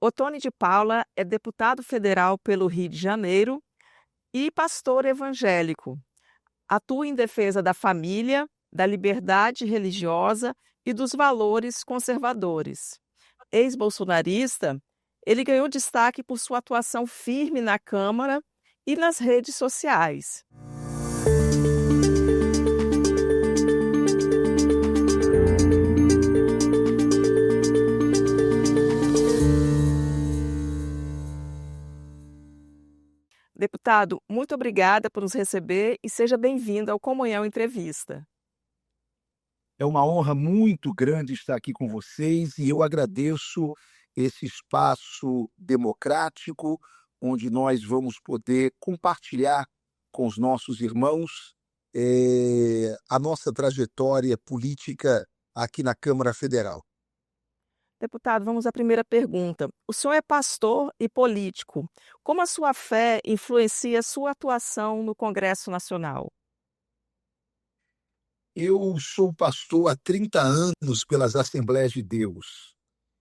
Ottoni de Paula é deputado federal pelo Rio de Janeiro e pastor evangélico. Atua em defesa da família, da liberdade religiosa e dos valores conservadores. Ex-bolsonarista, ele ganhou destaque por sua atuação firme na Câmara e nas redes sociais. Deputado, muito obrigada por nos receber e seja bem-vindo ao Comunhão Entrevista. É uma honra muito grande estar aqui com vocês e eu agradeço esse espaço democrático onde nós vamos poder compartilhar com os nossos irmãos a nossa trajetória política aqui na Câmara Federal. Deputado, vamos à primeira pergunta. O senhor é pastor e político. Como a sua fé influencia a sua atuação no Congresso Nacional? Eu sou pastor há 30 anos pelas Assembleias de Deus.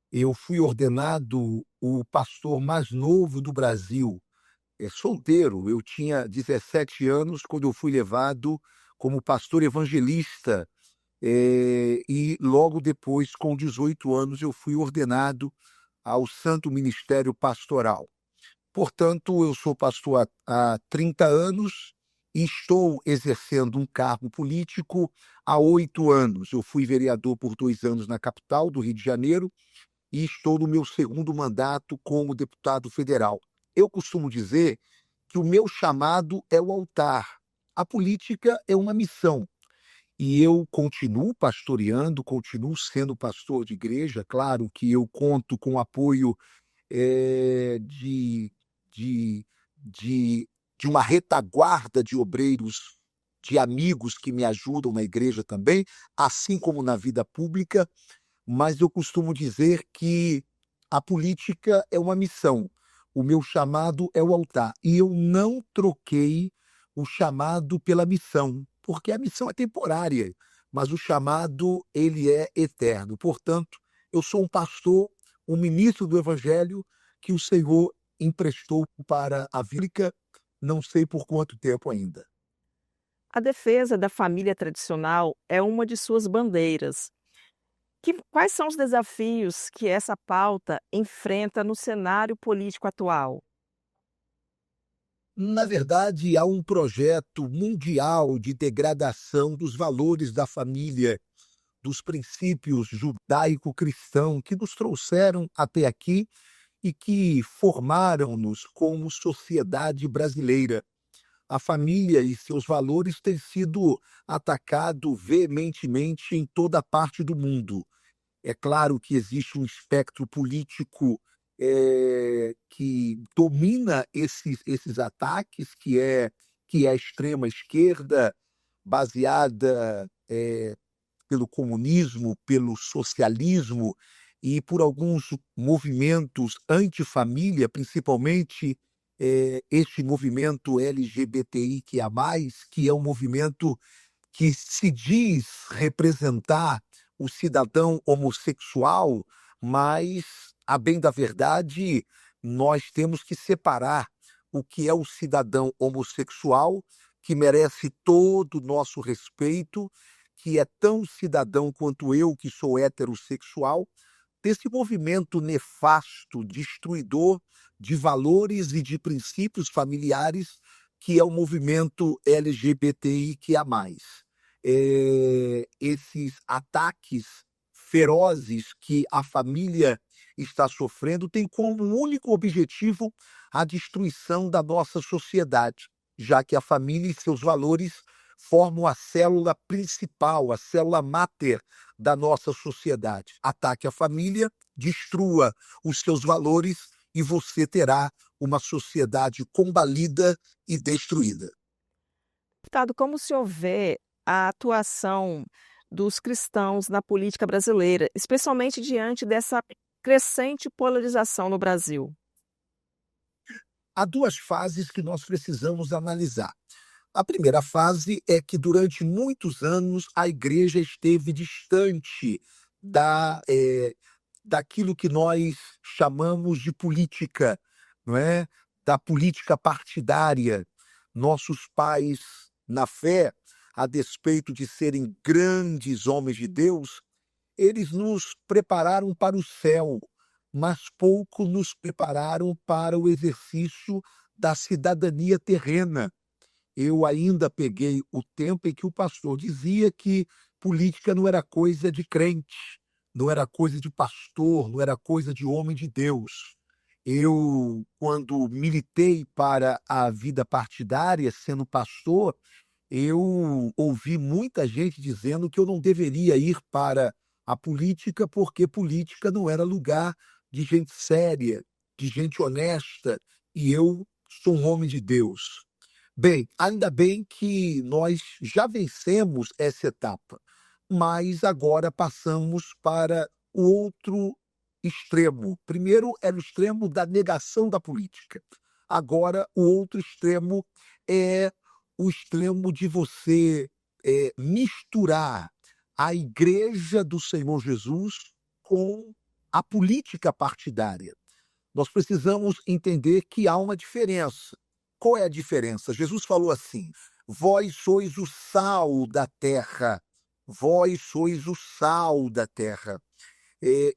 Eu fui ordenado o pastor mais novo do Brasil. Solteiro, eu tinha 17 anos quando eu fui levado como pastor evangelista, e logo depois, com 18 anos, eu fui ordenado ao Santo Ministério Pastoral. Portanto, eu sou pastor há 30 anos e estou exercendo um cargo político há 8 anos. Eu fui vereador por 2 anos na capital do Rio de Janeiro e estou no meu segundo mandato como deputado federal. Eu costumo dizer que o meu chamado é o altar. A política é uma missão. E eu continuo pastoreando, continuo sendo pastor de igreja. Claro que eu conto com o apoio de, de, de uma retaguarda de obreiros, de amigos que me ajudam na igreja também, assim como na vida pública, mas eu costumo dizer que a política é uma missão, o meu chamado é o altar, e eu não troquei o chamado pela missão, porque a missão é temporária, mas o chamado, ele é eterno. Portanto, eu sou um pastor, um ministro do Evangelho que o Senhor emprestou para a vida, não sei por quanto tempo ainda. A defesa da família tradicional é uma de suas bandeiras. Quais são os desafios que essa pauta enfrenta no cenário político atual? Na verdade, há um projeto mundial de degradação dos valores da família, dos princípios judaico-cristãos que nos trouxeram até aqui e que formaram-nos como sociedade brasileira. A família e seus valores têm sido atacados veementemente em toda parte do mundo. É claro que existe um espectro político que domina esses ataques, que é a extrema esquerda, baseada pelo comunismo, pelo socialismo e por alguns movimentos antifamília, principalmente este movimento LGBTIQIA+, que é um movimento que se diz representar o cidadão homossexual, mas, a bem da verdade, nós temos que separar o que é o cidadão homossexual, que merece todo o nosso respeito, que é tão cidadão quanto eu, que sou heterossexual, desse movimento nefasto, destruidor de valores e de princípios familiares, que é o movimento LGBTIQIA+. Esses ataques ferozes que a família está sofrendo têm como único objetivo a destruição da nossa sociedade, já que a família e seus valores formam a célula principal, a célula máter da nossa sociedade. Ataque a família, destrua os seus valores e você terá uma sociedade combalida e destruída. Deputado, como o senhor vê a atuação dos cristãos na política brasileira, especialmente diante dessa crescente polarização no Brasil? Há duas fases que nós precisamos analisar. A primeira fase é que durante muitos anos a igreja esteve distante daquilo que nós chamamos de política, não é? Da política partidária. Nossos pais, na fé, a despeito de serem grandes homens de Deus, eles nos prepararam para o céu, mas pouco nos prepararam para o exercício da cidadania terrena. Eu ainda peguei o tempo em que o pastor dizia que política não era coisa de crente, não era coisa de pastor, não era coisa de homem de Deus. Eu, quando militei para a vida partidária, sendo pastor, eu ouvi muita gente dizendo que eu não deveria ir para a política porque política não era lugar de gente séria, de gente honesta, e eu sou um homem de Deus. Bem, ainda bem que nós já vencemos essa etapa, mas agora passamos para o outro extremo. Primeiro era o extremo da negação da política. Agora, o outro extremo é o extremo de você misturar a igreja do Senhor Jesus com a política partidária. Nós precisamos entender que há uma diferença. Qual é a diferença? Jesus falou assim: vós sois o sal da terra, vós sois o sal da terra.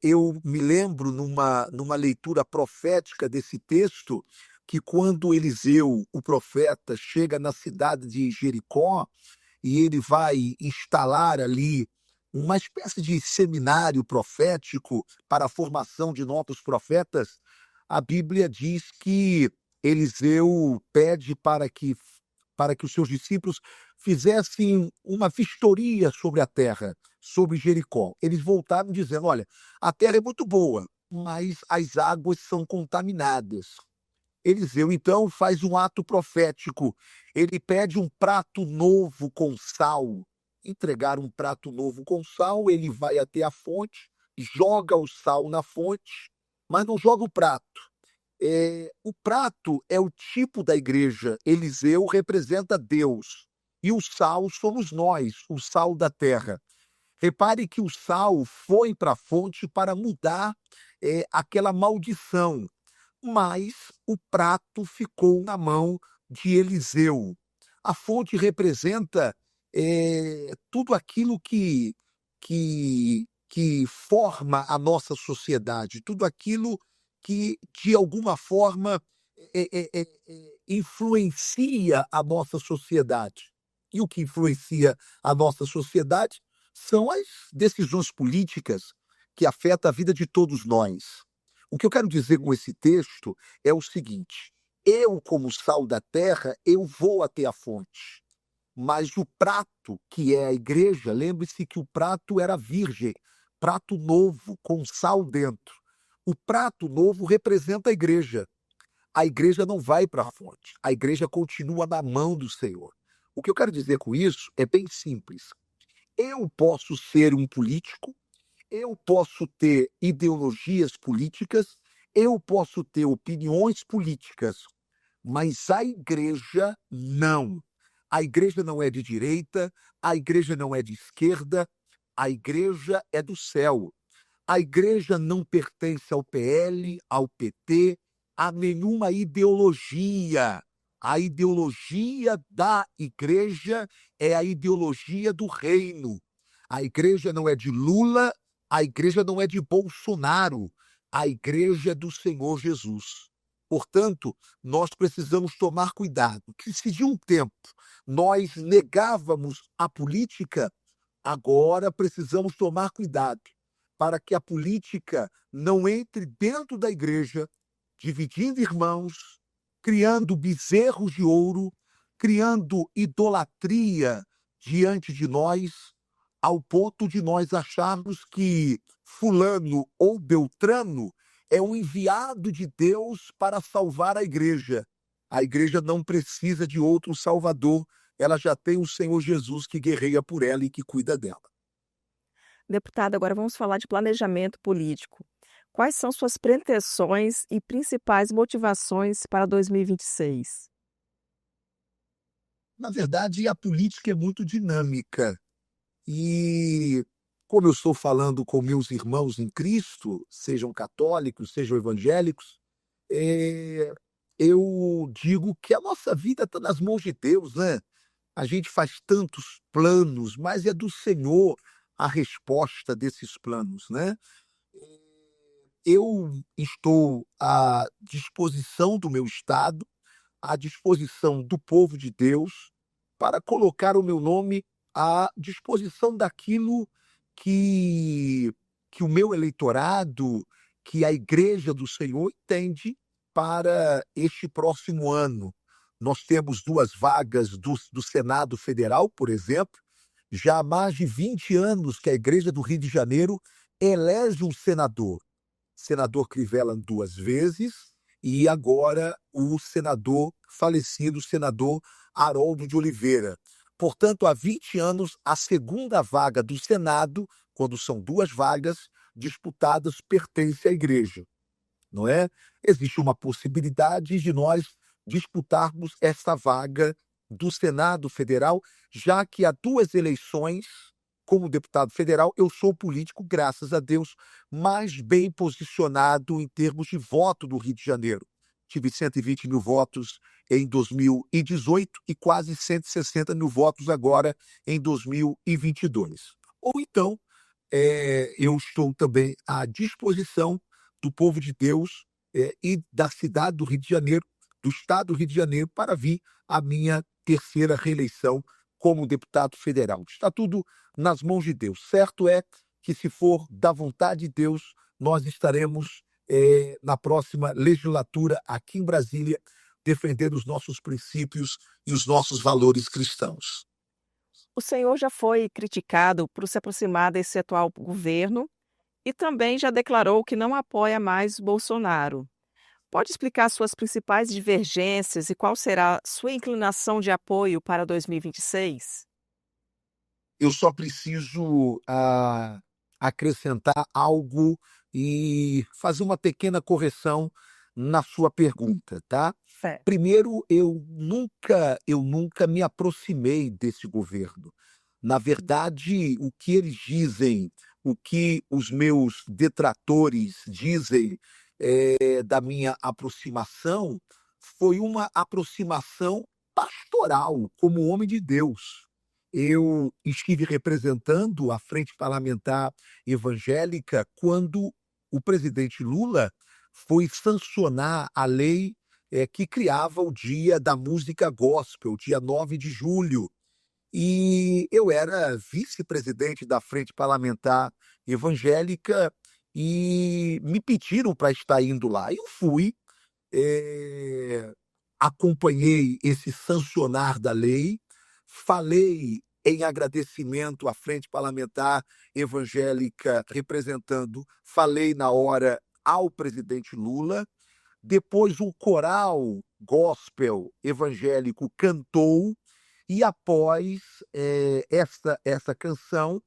Eu me lembro, numa leitura profética desse texto, que quando Eliseu, o profeta, chega na cidade de Jericó e ele vai instalar ali uma espécie de seminário profético para a formação de novos profetas, a Bíblia diz que Eliseu pede para que os seus discípulos fizessem uma vistoria sobre a terra, sobre Jericó. Eles voltaram dizendo: olha, a terra é muito boa, mas as águas são contaminadas. Eliseu, então, faz um ato profético. Ele pede um prato novo com sal. Entregar um prato novo com sal, ele vai até a fonte, joga o sal na fonte, mas não joga o prato. O prato é o tipo da igreja. Eliseu representa Deus. E o sal somos nós, o sal da terra. Repare que o sal foi para a fonte para mudar aquela maldição, mas o prato ficou na mão de Eliseu. A fonte representa tudo aquilo que forma a nossa sociedade, tudo aquilo que, de alguma forma, influencia a nossa sociedade. E o que influencia a nossa sociedade são as decisões políticas que afetam a vida de todos nós. O que eu quero dizer com esse texto é o seguinte: eu, como sal da terra, eu vou até a fonte, mas o prato, que é a igreja, lembre-se que o prato era virgem, prato novo, com sal dentro. O prato novo representa a igreja. A igreja não vai para a fonte, a igreja continua na mão do Senhor. O que eu quero dizer com isso é bem simples. Eu posso ser um político, eu posso ter ideologias políticas, eu posso ter opiniões políticas, mas a igreja não. A igreja não é de direita, a igreja não é de esquerda, a igreja é do céu. A igreja não pertence ao PL, ao PT, a nenhuma ideologia. A ideologia da igreja é a ideologia do reino. A igreja não é de Lula, a igreja não é de Bolsonaro, a igreja é do Senhor Jesus. Portanto, nós precisamos tomar cuidado, que se de um tempo nós negávamos a política, agora precisamos tomar cuidado para que a política não entre dentro da igreja, dividindo irmãos, criando bezerros de ouro, criando idolatria diante de nós, ao ponto de nós acharmos que fulano ou beltrano é um enviado de Deus para salvar a igreja. A igreja não precisa de outro salvador, ela já tem o Senhor Jesus que guerreia por ela e que cuida dela. Deputada, agora vamos falar de planejamento político. Quais são suas pretensões e principais motivações para 2026? Na verdade, a política é muito dinâmica. E como eu estou falando com meus irmãos em Cristo, sejam católicos, sejam evangélicos, eh, eu digo que a nossa vida está nas mãos de Deus, né? A gente faz tantos planos, mas é do Senhor a resposta desses planos, né? Eu estou à disposição do meu Estado, à disposição do povo de Deus, para colocar o meu nome à disposição daquilo que, que o meu eleitorado, que a Igreja do Senhor entende para este próximo ano. Nós temos 2 vagas do Senado Federal, por exemplo. Já há mais de 20 anos que a Igreja do Rio de Janeiro elege um senador Crivella 2 vezes, e agora o senador falecido, senador Haroldo de Oliveira. Portanto, há 20 anos, a segunda vaga do Senado, quando são 2 vagas disputadas, pertence à igreja, não é? Existe uma possibilidade de nós disputarmos essa vaga do Senado Federal, já que há 2 eleições como deputado federal, eu sou político, graças a Deus, mais bem posicionado em termos de voto do Rio de Janeiro. Tive 120 mil votos em 2018 e quase 160 mil votos agora em 2022. Ou então, eu estou também à disposição do povo de Deus e da cidade do Rio de Janeiro, do estado do Rio de Janeiro, para vir a minha terceira reeleição como deputado federal. Está tudo nas mãos de Deus. Certo é que, se for da vontade de Deus, nós estaremos na próxima legislatura aqui em Brasília defendendo os nossos princípios e os nossos valores cristãos. O senhor já foi criticado por se aproximar desse atual governo e também já declarou que não apoia mais Bolsonaro. Pode explicar suas principais divergências e qual será sua inclinação de apoio para 2026? Eu só preciso acrescentar algo e fazer uma pequena correção na sua pergunta, tá? Certo. Primeiro, eu nunca me aproximei desse governo. Na verdade, o que eles dizem, o que os meus detratores dizem da minha aproximação, foi uma aproximação pastoral, como homem de Deus. Eu estive representando a Frente Parlamentar Evangélica quando o presidente Lula foi sancionar a lei que criava o Dia da Música Gospel, dia 9 de julho. E eu era vice-presidente da Frente Parlamentar Evangélica e me pediram para estar indo lá. Eu fui, eh, acompanhei esse sancionar da lei, falei em agradecimento à Frente Parlamentar Evangélica representando, falei na hora ao presidente Lula. Depois o coral gospel evangélico cantou, e após essa canção,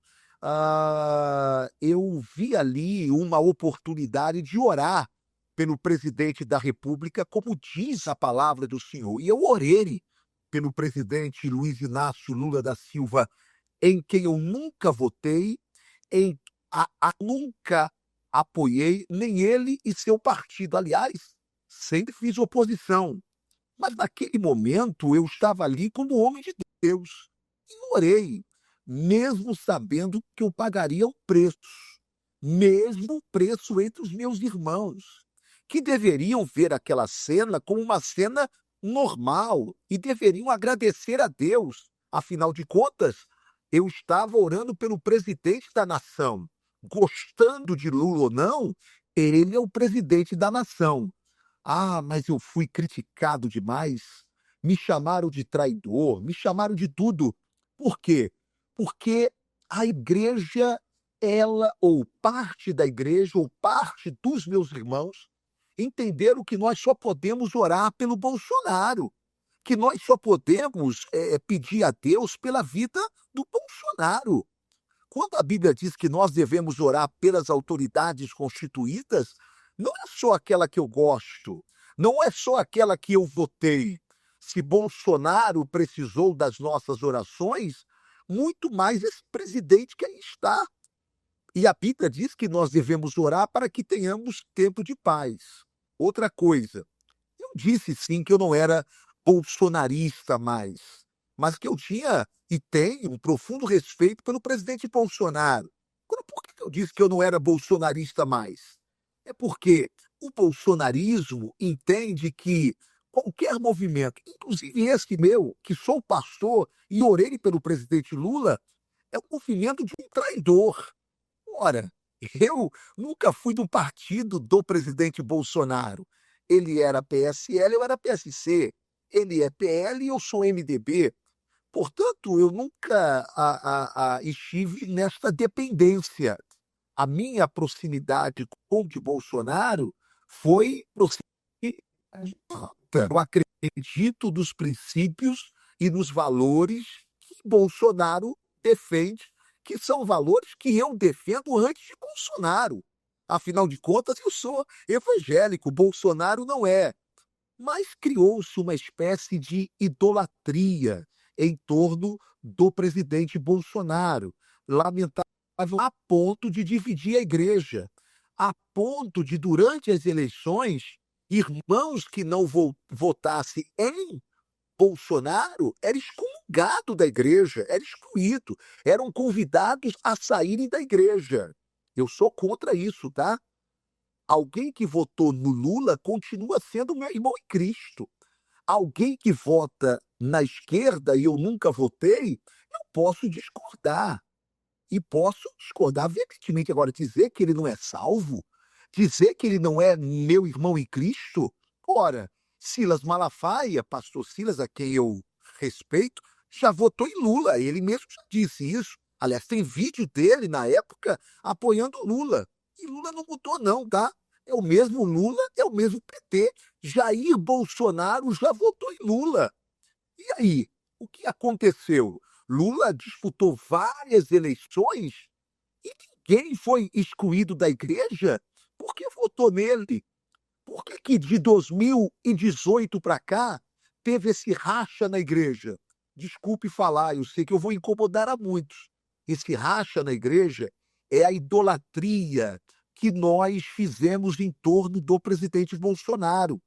eu vi ali uma oportunidade de orar pelo presidente da República, como diz a palavra do Senhor. E eu orei pelo presidente Luiz Inácio Lula da Silva, em quem eu nunca votei, nunca apoiei, nem ele e seu partido. Aliás, sempre fiz oposição. Mas naquele momento eu estava ali como homem de Deus e orei, mesmo sabendo que eu pagaria o preço, mesmo o preço entre os meus irmãos, que deveriam ver aquela cena como uma cena normal e deveriam agradecer a Deus. Afinal de contas, eu estava orando pelo presidente da nação. Gostando de Lula ou não, ele é o presidente da nação. Ah, mas eu fui criticado demais. Me chamaram de traidor, me chamaram de tudo. Por quê? Porque a igreja, ela, ou parte da igreja, ou parte dos meus irmãos, entenderam que nós só podemos orar pelo Bolsonaro, que nós só podemos pedir a Deus pela vida do Bolsonaro. Quando a Bíblia diz que nós devemos orar pelas autoridades constituídas, não é só aquela que eu gosto, não é só aquela que eu votei. Se Bolsonaro precisou das nossas orações, muito mais esse presidente que aí está. E a Bíblia diz que nós devemos orar para que tenhamos tempo de paz. Outra coisa, eu disse sim que eu não era bolsonarista mais, mas que eu tinha e tenho um profundo respeito pelo presidente Bolsonaro. Agora, por que eu disse que eu não era bolsonarista mais? É porque o bolsonarismo entende que qualquer movimento, inclusive esse meu, que sou pastor e orei pelo presidente Lula, é um movimento de um traidor. Ora, eu nunca fui do partido do presidente Bolsonaro. Ele era PSL, eu era PSC. Ele é PL e eu sou MDB. Portanto, eu nunca estive nesta dependência. A minha proximidade com o de Bolsonaro foi proximidade. Eu acredito nos princípios e nos valores que Bolsonaro defende, que são valores que eu defendo antes de Bolsonaro. Afinal de contas, eu sou evangélico, Bolsonaro não é. Mas criou-se uma espécie de idolatria em torno do presidente Bolsonaro, lamentável a ponto de dividir a igreja, a ponto de, durante as eleições, irmãos que não votassem em Bolsonaro era excomungado da igreja, era excluído, eram convidados a saírem da igreja. Eu sou contra isso, tá? Alguém que votou no Lula continua sendo meu irmão em Cristo. Alguém que vota na esquerda e eu nunca votei, eu posso discordar. E posso discordar veementemente. Agora, dizer que ele não é salvo, dizer que ele não é meu irmão em Cristo, ora, Silas Malafaia, pastor Silas, a quem eu respeito, já votou em Lula. Ele mesmo já disse isso. Aliás, tem vídeo dele na época apoiando Lula. E Lula não mudou, não, tá? É o mesmo Lula, é o mesmo PT. Jair Bolsonaro já votou em Lula. E aí, o que aconteceu? Lula disputou várias eleições e ninguém foi excluído da igreja porque votou nele. Por que de 2018 para cá teve esse racha na igreja? Desculpe falar, eu sei que eu vou incomodar a muitos. Esse racha na igreja é a idolatria que nós fizemos em torno do presidente Bolsonaro.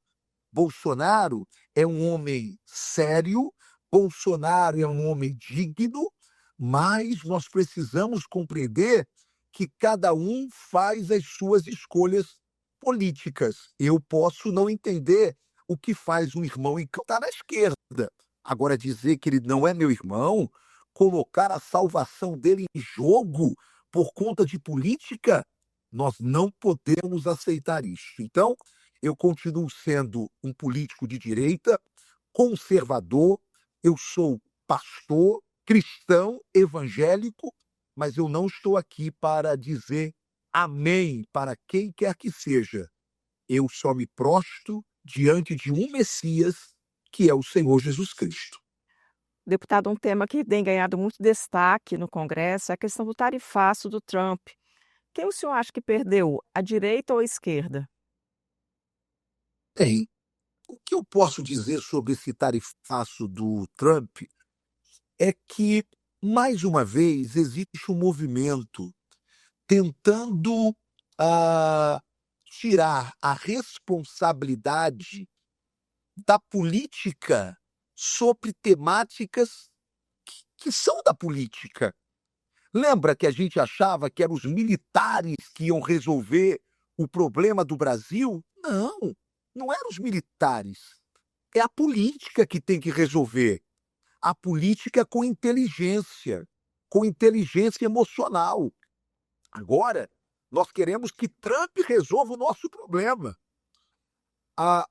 Bolsonaro é um homem sério, Bolsonaro é um homem digno, mas nós precisamos compreender que cada um faz as suas escolhas políticas. Eu posso não entender o que faz um irmão que está na esquerda. Agora, dizer que ele não é meu irmão, colocar a salvação dele em jogo por conta de política, nós não podemos aceitar isso. Então, eu continuo sendo um político de direita, conservador, eu sou pastor, cristão, evangélico, mas eu não estou aqui para dizer amém para quem quer que seja. Eu só me prostro diante de um Messias, que é o Senhor Jesus Cristo. Deputado, um tema que tem ganhado muito destaque no Congresso é a questão do tarifaço do Trump. Quem o senhor acha que perdeu, a direita ou a esquerda? Bem, o que eu posso dizer sobre esse tarifaço do Trump é que, mais uma vez, existe um movimento tentando ah, tirar a responsabilidade da política sobre temáticas que são da política. Lembra que a gente achava que eram os militares que iam resolver o problema do Brasil? Não, não eram os militares. É a política que tem que resolver. A política com inteligência emocional. Agora, nós queremos que Trump resolva o nosso problema.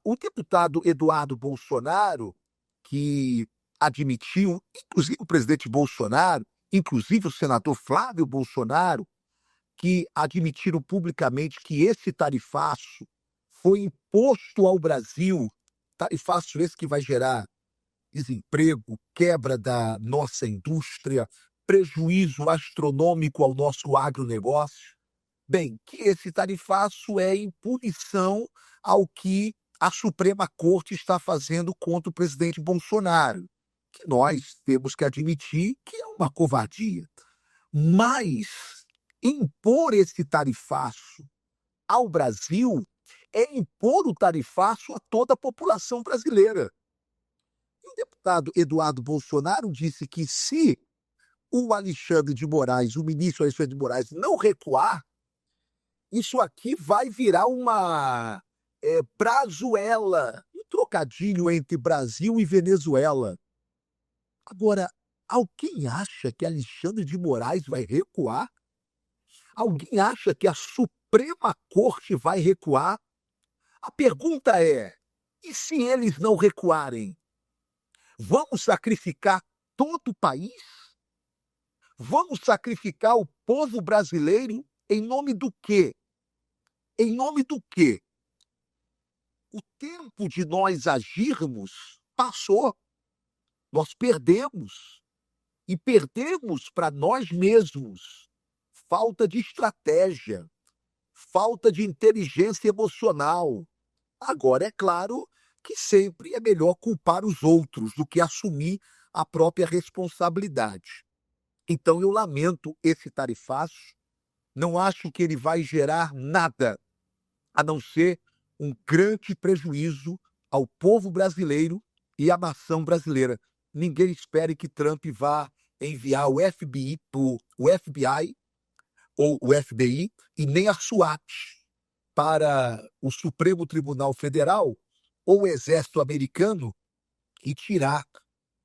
O deputado Eduardo Bolsonaro, que admitiu, inclusive o presidente Bolsonaro, inclusive o senador Flávio Bolsonaro, que admitiram publicamente que esse tarifaço foi imposto ao Brasil, tarifaço esse que vai gerar desemprego, quebra da nossa indústria, prejuízo astronômico ao nosso agronegócio. Bem, que esse tarifaço é em punição ao que a Suprema Corte está fazendo contra o presidente Bolsonaro, que nós temos que admitir que é uma covardia. Mas Impor esse tarifaço ao Brasil é impor o tarifaço a toda a população brasileira. O deputado Eduardo Bolsonaro disse que se o Alexandre de Moraes, o ministro Alexandre de Moraes, não recuar, isso aqui vai virar uma Brazuela, um trocadilho entre Brasil e Venezuela. Agora, alguém acha que Alexandre de Moraes vai recuar? Alguém acha que a Suprema Corte vai recuar? A pergunta é: e se eles não recuarem? Vamos sacrificar todo o país? Vamos sacrificar o povo brasileiro em nome do quê? Em nome do quê? O tempo de nós agirmos passou. Nós perdemos. E perdemos para nós mesmos. Falta de estratégia, falta de inteligência emocional. Agora, é claro que sempre é melhor culpar os outros do que assumir a própria responsabilidade. Então, eu lamento esse tarifaço, não acho que ele vai gerar nada, a não ser um grande prejuízo ao povo brasileiro e à nação brasileira. Ninguém espere que Trump vá enviar o FBI, o FBI ou o FBI, e nem a SWAT para o Supremo Tribunal Federal ou o Exército Americano e tirar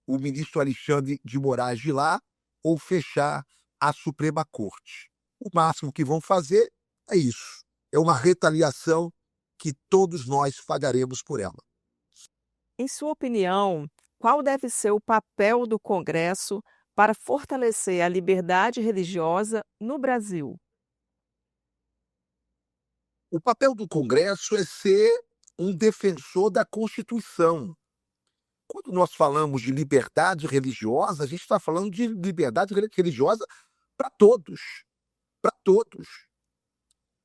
o ministro Alexandre de Moraes de lá ou fechar a Suprema Corte. O máximo que vão fazer é isso. É uma retaliação que todos nós pagaremos por ela. Em sua opinião, qual deve ser o papel do Congresso para fortalecer a liberdade religiosa no Brasil? O papel do Congresso é ser um defensor da Constituição. Quando nós falamos de liberdade religiosa, a gente está falando de liberdade religiosa para todos, para todos.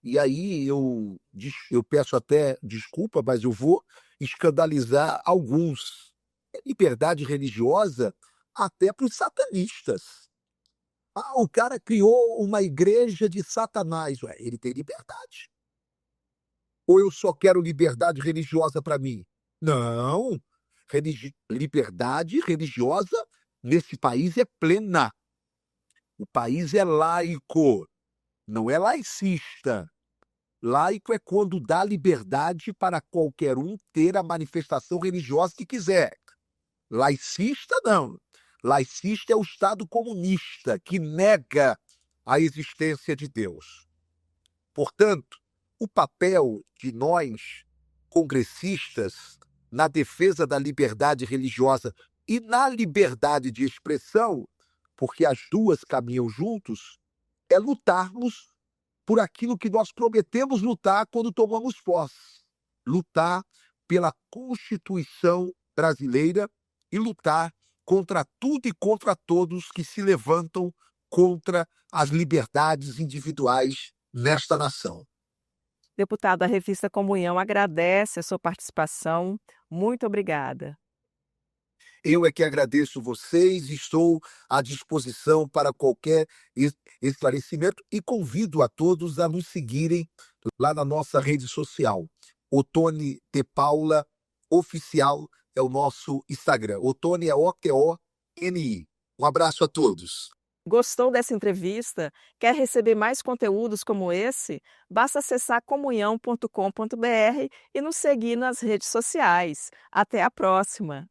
E aí eu peço até desculpa, mas eu vou escandalizar alguns. É liberdade religiosa até para os satanistas. Ah, o cara criou uma igreja de Satanás. Ué, ele tem liberdade. Ou eu só quero liberdade religiosa para mim? Não. Liberdade religiosa nesse país é plena. O país é laico, não é laicista. Laico é quando dá liberdade para qualquer um ter a manifestação religiosa que quiser. Laicista, não. Laicista é o Estado comunista, que nega a existência de Deus. Portanto, o papel de nós, congressistas, na defesa da liberdade religiosa e na liberdade de expressão, porque as duas caminham juntos, é lutarmos por aquilo que nós prometemos lutar quando tomamos posse. Lutar pela Constituição brasileira e lutar contra tudo e contra todos que se levantam contra as liberdades individuais nesta nação. Deputado, a revista Comunhão agradece a sua participação. Muito obrigada. Eu é que agradeço vocês, estou à disposição para qualquer esclarecimento e convido a todos a nos seguirem lá na nossa rede social. Ottoni de Paula Oficial é o nosso Instagram. Ottoni é Otoni. Um abraço a todos. Gostou dessa entrevista? Quer receber mais conteúdos como esse? Basta acessar comunhão.com.br e nos seguir nas redes sociais. Até a próxima!